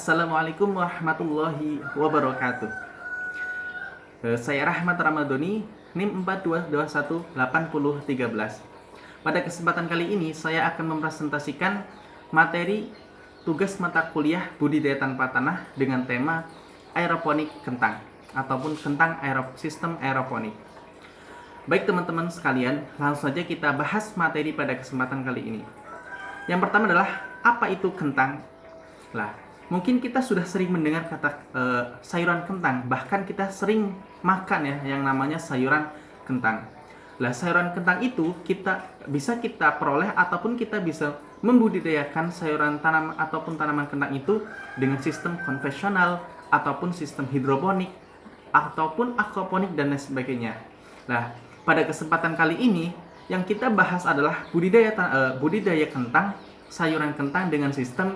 Assalamualaikum warahmatullahi wabarakatuh. Saya Rahmat Ramadhani, NIM 42218013. Pada kesempatan kali ini saya akan mempresentasikan materi tugas mata kuliah budidaya tanpa tanah dengan tema aeroponik kentang ataupun kentang sistem aeroponik. Baik teman-teman sekalian, langsung saja kita bahas materi pada kesempatan kali ini. Yang pertama adalah apa itu kentang? Mungkin kita sudah sering mendengar kata sayuran kentang, bahkan kita sering makan ya yang namanya sayuran kentang. Sayuran kentang itu bisa kita peroleh ataupun kita bisa membudidayakan sayuran tanaman kentang itu dengan sistem konvensional ataupun sistem hidroponik ataupun aquaponik dan lain sebagainya. Pada kesempatan kali ini yang kita bahas adalah budidaya kentang, sayuran kentang dengan sistem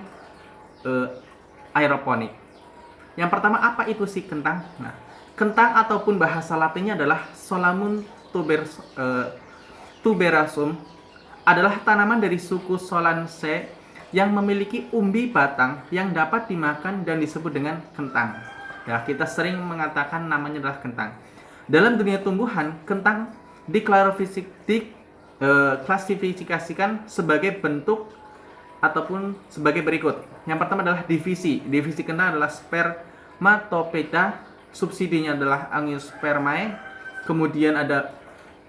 aeroponik. Yang pertama, apa itu si kentang? Kentang ataupun bahasa latinnya adalah Solanum tuberosum adalah tanaman dari suku Solanaceae yang memiliki umbi batang yang dapat dimakan dan disebut dengan kentang. Kita sering mengatakan namanya adalah kentang. Dalam dunia tumbuhan, kentang diklasifikasikan sebagai bentuk ataupun sebagai berikut. Yang pertama adalah divisi. Divisi kentang adalah Spermatophyta, subsidinya adalah Angiospermae. Kemudian ada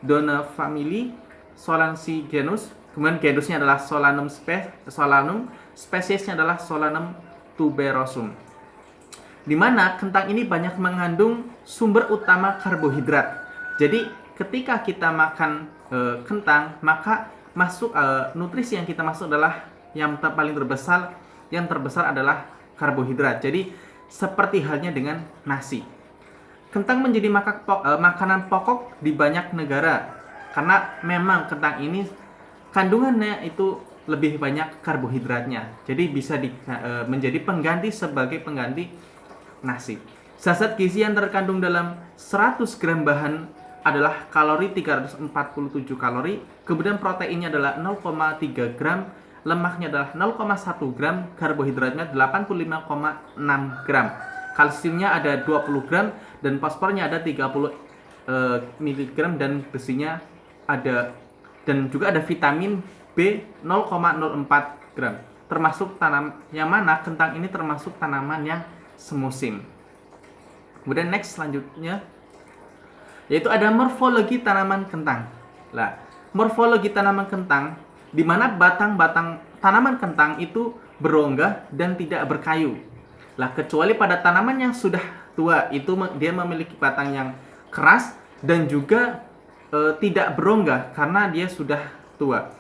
Dona family, Solanacea genus. Kemudian genusnya adalah Solanum, spesiesnya adalah Solanum tuberosum. Di mana kentang ini banyak mengandung sumber utama karbohidrat. Jadi ketika kita makan kentang, maka masuk nutrisi yang kita masuk adalah yang paling terbesar adalah karbohidrat. Jadi seperti halnya dengan nasi. Kentang menjadi makanan pokok di banyak negara karena memang kentang ini kandungannya itu lebih banyak karbohidratnya. Jadi bisa menjadi sebagai pengganti nasi. Zat gizi yang terkandung dalam 100 gram bahan adalah kalori 347 kalori, kemudian proteinnya adalah 0,3 gram, lemaknya adalah 0,1 gram, karbohidratnya 85,6 gram, kalsiumnya ada 20 gram, dan fosfornya ada 30 mg, dan besinya ada, dan juga ada vitamin B 0,04 gram. Termasuk yang mana kentang ini termasuk tanaman yang semusim. Kemudian next selanjutnya yaitu ada morfologi tanaman kentang. Morfologi tanaman kentang di mana batang-batang tanaman kentang itu berongga dan tidak berkayu. Kecuali pada tanaman yang sudah tua, itu dia memiliki batang yang keras dan juga tidak berongga karena dia sudah tua.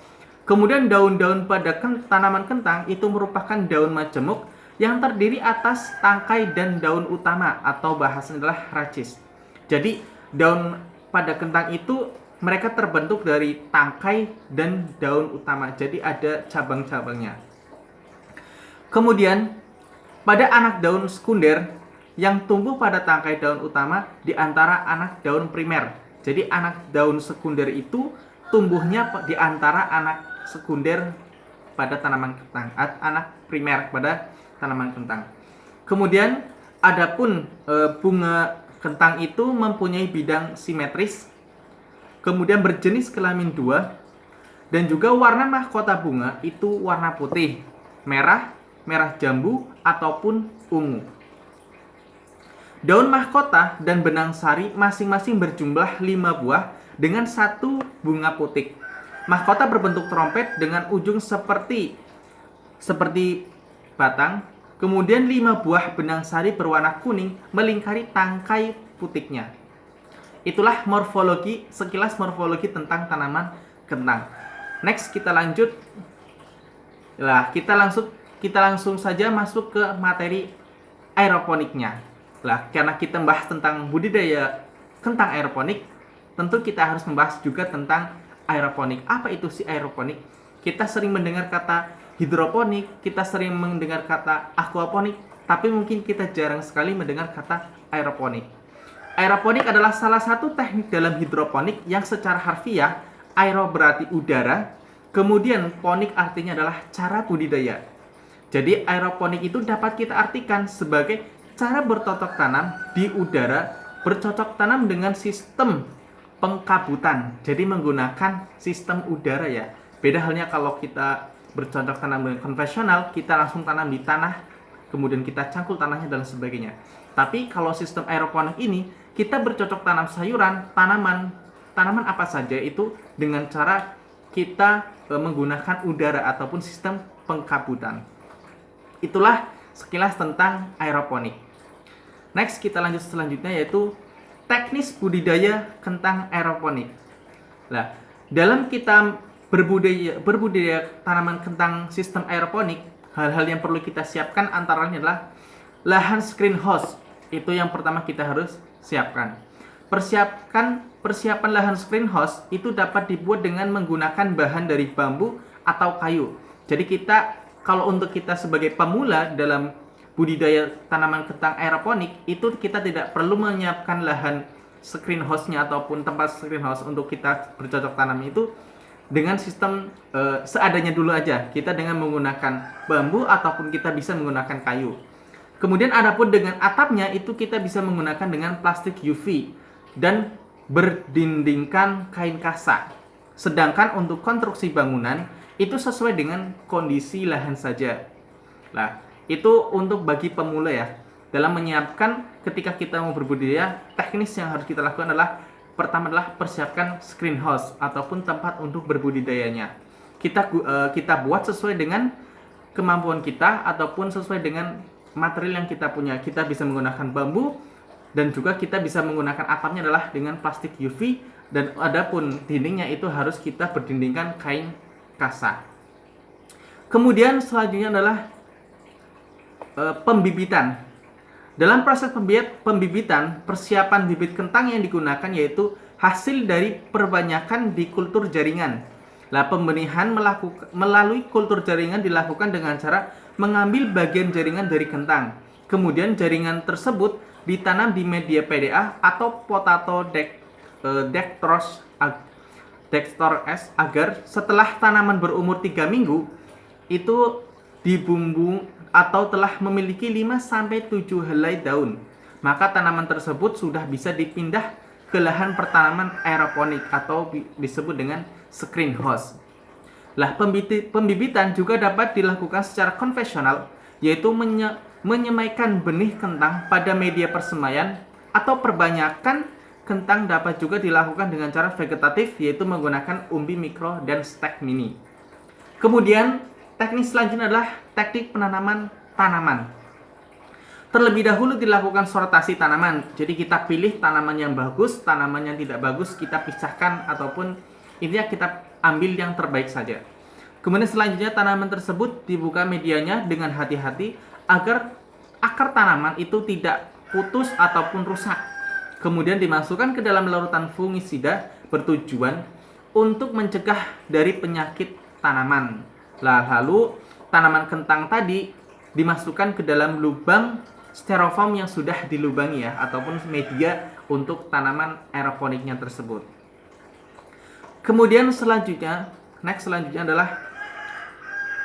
Kemudian daun-daun pada tanaman kentang itu merupakan daun majemuk yang terdiri atas tangkai dan daun utama atau bahasanya adalah rachis. Jadi daun pada kentang itu mereka terbentuk dari tangkai dan daun utama. Jadi ada cabang-cabangnya. Kemudian pada anak daun sekunder yang tumbuh pada tangkai daun utama di antara anak daun primer. Jadi anak daun sekunder itu tumbuhnya di antara anak sekunder pada tanaman kentang, anak primer pada tanaman kentang. Kemudian adapun bunga kentang itu mempunyai bidang simetris, kemudian berjenis kelamin 2, dan juga warna mahkota bunga itu warna putih, merah, merah jambu, ataupun ungu. Daun mahkota dan benang sari masing-masing berjumlah 5 buah dengan 1 bunga putik. Mahkota berbentuk trompet dengan ujung seperti batang. Kemudian 5 buah benang sari berwarna kuning melingkari tangkai putiknya. Itulah sekilas morfologi tentang tanaman kentang. Next kita lanjut. Kita langsung saja masuk ke materi aeroponiknya. Karena kita membahas tentang budidaya kentang aeroponik, tentu kita harus membahas juga tentang aeroponik. Apa itu si aeroponik? Kita sering mendengar kata hidroponik, kita sering mendengar kata aquaponik, tapi mungkin kita jarang sekali mendengar kata aeroponik. Aeroponik adalah salah satu teknik dalam hidroponik yang secara harfiah aero berarti udara, kemudian ponik artinya adalah cara budidaya. Jadi aeroponik itu dapat kita artikan sebagai cara bercocok tanam di udara, bercocok tanam dengan sistem pengkabutan. Jadi menggunakan sistem udara ya. Beda halnya kalau kita bercocok tanam dengan konvensional, kita langsung tanam di tanah, kemudian kita cangkul tanahnya dan sebagainya. Tapi kalau sistem aeroponik ini, kita bercocok tanam sayuran, tanaman apa saja itu dengan cara kita menggunakan udara ataupun sistem pengkabutan. Itulah sekilas tentang aeroponik. Next, kita lanjut selanjutnya yaitu teknis budidaya kentang aeroponik. Nah, dalam kita berbudidaya tanaman kentang sistem aeroponik, hal-hal yang perlu kita siapkan antaranya adalah lahan screen house. Itu yang pertama kita harus siapkan. Persiapan lahan screen house itu dapat dibuat dengan menggunakan bahan dari bambu atau kayu. Jadi kalau untuk kita sebagai pemula dalam budidaya tanaman kentang aeroponik, itu kita tidak perlu menyiapkan lahan screen house-nya ataupun tempat screen house untuk kita bercocok tanam itu dengan sistem seadanya dulu aja. Kita dengan menggunakan bambu ataupun kita bisa menggunakan kayu. Kemudian adapun dengan atapnya itu kita bisa menggunakan dengan plastik UV dan berdindingkan kain kasa. Sedangkan untuk konstruksi bangunan itu sesuai dengan kondisi lahan saja. Nah, itu untuk bagi pemula ya. Dalam menyiapkan ketika kita mau berbudidaya, teknis yang harus kita lakukan adalah pertama adalah persiapkan screen house ataupun tempat untuk berbudidayanya. Kita buat sesuai dengan kemampuan kita ataupun sesuai dengan material yang kita punya. Kita bisa menggunakan bambu dan juga kita bisa menggunakan atapnya adalah dengan plastik UV, dan adapun dindingnya itu harus kita berdindingkan kain kasa. Kemudian selanjutnya adalah pembibitan. Dalam proses pembibitan, persiapan bibit kentang yang digunakan yaitu hasil dari perbanyakan di kultur jaringan. Nah, pembenihan melalui kultur jaringan dilakukan dengan cara mengambil bagian jaringan dari kentang. Kemudian jaringan tersebut ditanam di media PDA atau potato dextrose agar setelah tanaman berumur 3 minggu itu dibumbung atau telah memiliki 5-7 helai daun, maka tanaman tersebut sudah bisa dipindah ke lahan pertanaman aeroponik atau disebut dengan screen house. Lah, pembibitan juga dapat dilakukan secara konvensional, yaitu menyemaikan benih kentang pada media persemaian, atau perbanyakan kentang dapat juga dilakukan dengan cara vegetatif, yaitu menggunakan umbi mikro dan stek mini. Kemudian teknik selanjutnya adalah teknik penanaman tanaman. Terlebih dahulu dilakukan sortasi tanaman. Jadi kita pilih tanaman yang bagus, tanaman yang tidak bagus kita pisahkan ataupun intinya kita ambil yang terbaik saja. Kemudian selanjutnya tanaman tersebut dibuka medianya dengan hati-hati agar akar tanaman itu tidak putus ataupun rusak. Kemudian dimasukkan ke dalam larutan fungisida bertujuan untuk mencegah dari penyakit tanaman. Lalu tanaman kentang tadi dimasukkan ke dalam lubang styrofoam yang sudah dilubangi ya, ataupun media untuk tanaman aeroponiknya tersebut. Kemudian selanjutnya adalah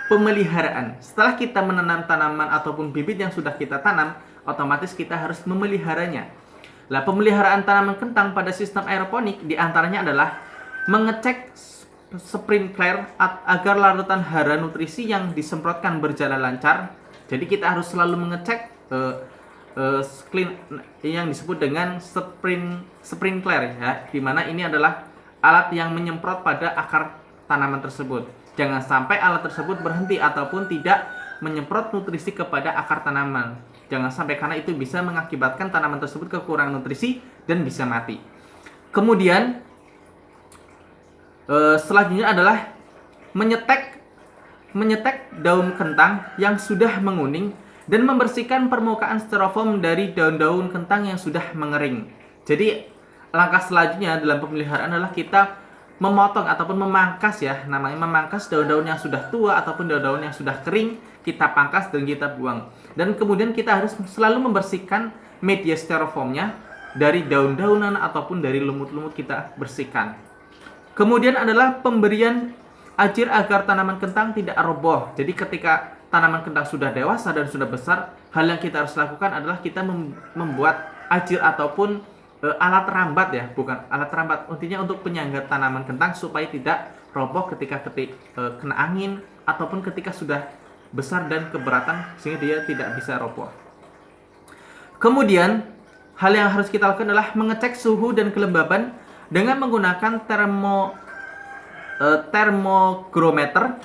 pemeliharaan. Setelah kita menanam tanaman ataupun bibit yang sudah kita tanam, otomatis kita harus memeliharanya. Nah, pemeliharaan tanaman kentang pada sistem aeroponik diantaranya adalah mengecek sprinkler agar larutan hara nutrisi yang disemprotkan berjalan lancar. Jadi kita harus selalu mengecek yang disebut dengan sprinkler ya, dimana ini adalah alat yang menyemprot pada akar tanaman tersebut. Jangan sampai alat tersebut berhenti ataupun tidak menyemprot nutrisi kepada akar tanaman. Jangan sampai, karena itu bisa mengakibatkan tanaman tersebut kekurangan nutrisi dan bisa mati. Kemudian selanjutnya adalah menyetek daun kentang yang sudah menguning dan membersihkan permukaan styrofoam dari daun-daun kentang yang sudah mengering. Jadi langkah selanjutnya dalam pemeliharaan adalah kita memotong ataupun memangkas ya, namanya memangkas daun-daun yang sudah tua ataupun daun-daun yang sudah kering, kita pangkas dan kita buang. Dan kemudian kita harus selalu membersihkan media styrofoamnya dari daun-daunan ataupun dari lumut-lumut, kita bersihkan. Kemudian adalah pemberian ajir agar tanaman kentang tidak roboh. Jadi ketika tanaman kentang sudah dewasa dan sudah besar, hal yang kita harus lakukan adalah kita membuat ajir ataupun alat rambat ya, bukan alat rambat, intinya untuk penyangga tanaman kentang supaya tidak roboh ketika kena angin ataupun ketika sudah besar dan keberatan sehingga dia tidak bisa roboh. Kemudian hal yang harus kita lakukan adalah mengecek suhu dan kelembaban dengan menggunakan termogrometer.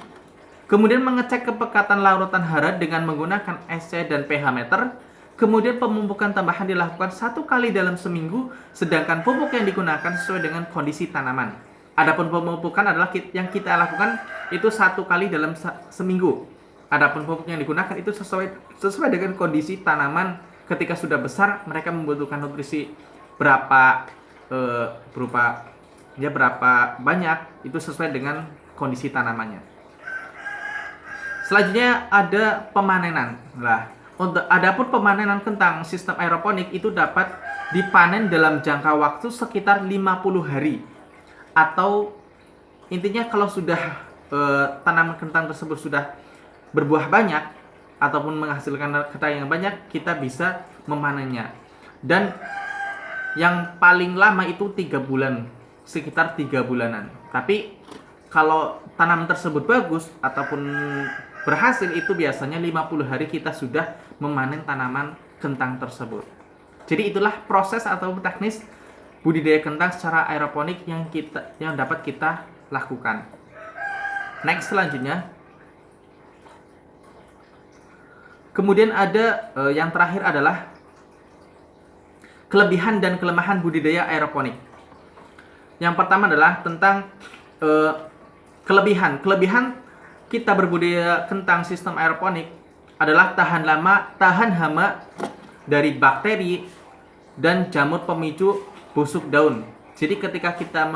Kemudian mengecek kepekatan larutan hara dengan menggunakan SC dan pH meter. Kemudian pemupukan tambahan dilakukan 1 kali dalam seminggu, sedangkan pupuk yang digunakan sesuai dengan kondisi tanaman. Adapun pemupukan adalah yang kita lakukan itu 1 kali dalam seminggu. Adapun pupuk yang digunakan itu sesuai dengan kondisi tanaman. Ketika sudah besar, mereka membutuhkan nutrisi berapa banyak, itu sesuai dengan kondisi tanamannya. Selanjutnya ada pemanenan. Adapun pemanenan kentang sistem aeroponik itu dapat dipanen dalam jangka waktu sekitar 50 hari. Atau intinya kalau sudah tanaman kentang tersebut sudah berbuah banyak ataupun menghasilkan kentang yang banyak, kita bisa memanennya. Dan yang paling lama itu 3 bulan, sekitar 3 bulanan. Tapi kalau tanaman tersebut bagus ataupun berhasil, itu biasanya 50 hari kita sudah memanen tanaman kentang tersebut. Jadi itulah proses atau teknis budidaya kentang secara aeroponik yang dapat kita lakukan. Next, selanjutnya. Kemudian ada yang terakhir adalah kelebihan dan kelemahan budidaya aeroponik. Yang pertama adalah tentang kelebihan kita berbudidaya kentang sistem aeroponik adalah tahan hama dari bakteri dan jamur pemicu busuk daun. Jadi ketika kita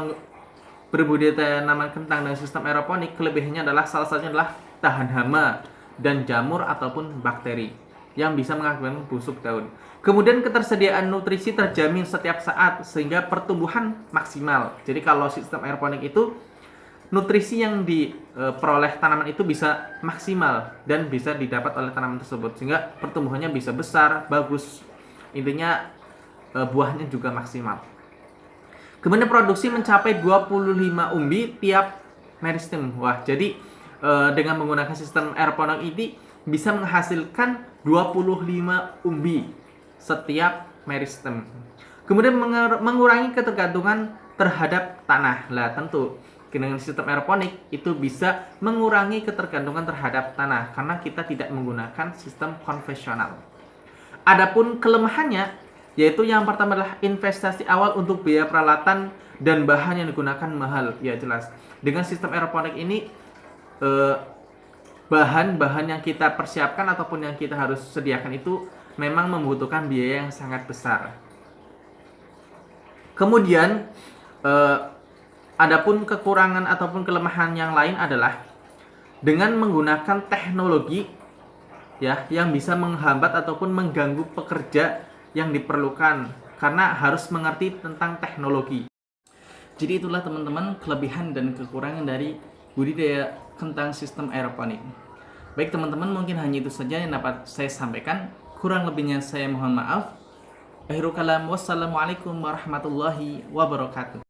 berbudidaya tanaman kentang dengan sistem aeroponik, kelebihannya adalah salah satunya adalah tahan hama dan jamur ataupun bakteri yang bisa mengakibatkan busuk daun. Kemudian ketersediaan nutrisi terjamin setiap saat sehingga pertumbuhan maksimal. Jadi kalau sistem aeroponik itu nutrisi yang diperoleh tanaman itu bisa maksimal dan bisa didapat oleh tanaman tersebut sehingga pertumbuhannya bisa besar, bagus. Intinya buahnya juga maksimal. Kemudian produksi mencapai 25 umbi tiap meristem. Wah, jadi dengan menggunakan sistem aeroponik ini bisa menghasilkan 25 umbi setiap meristem. Kemudian mengurangi ketergantungan terhadap tanah. Lah tentu dengan sistem aeroponik itu bisa mengurangi ketergantungan terhadap tanah karena kita tidak menggunakan sistem konvensional. Adapun kelemahannya yaitu yang pertama adalah investasi awal untuk biaya peralatan dan bahan yang digunakan mahal. Ya jelas. Dengan sistem aeroponik ini bahan-bahan yang kita persiapkan ataupun yang kita harus sediakan itu memang membutuhkan biaya yang sangat besar. Kemudian adapun kekurangan ataupun kelemahan yang lain adalah dengan menggunakan teknologi ya yang bisa menghambat ataupun mengganggu pekerja yang diperlukan karena harus mengerti tentang teknologi. Jadi itulah teman-teman kelebihan dan kekurangan dari budidaya kentang sistem aeroponik. Baik teman-teman, mungkin hanya itu saja yang dapat saya sampaikan. Kurang lebihnya saya mohon maaf. Akhirul kalam, wassalamualaikum warahmatullahi wabarakatuh.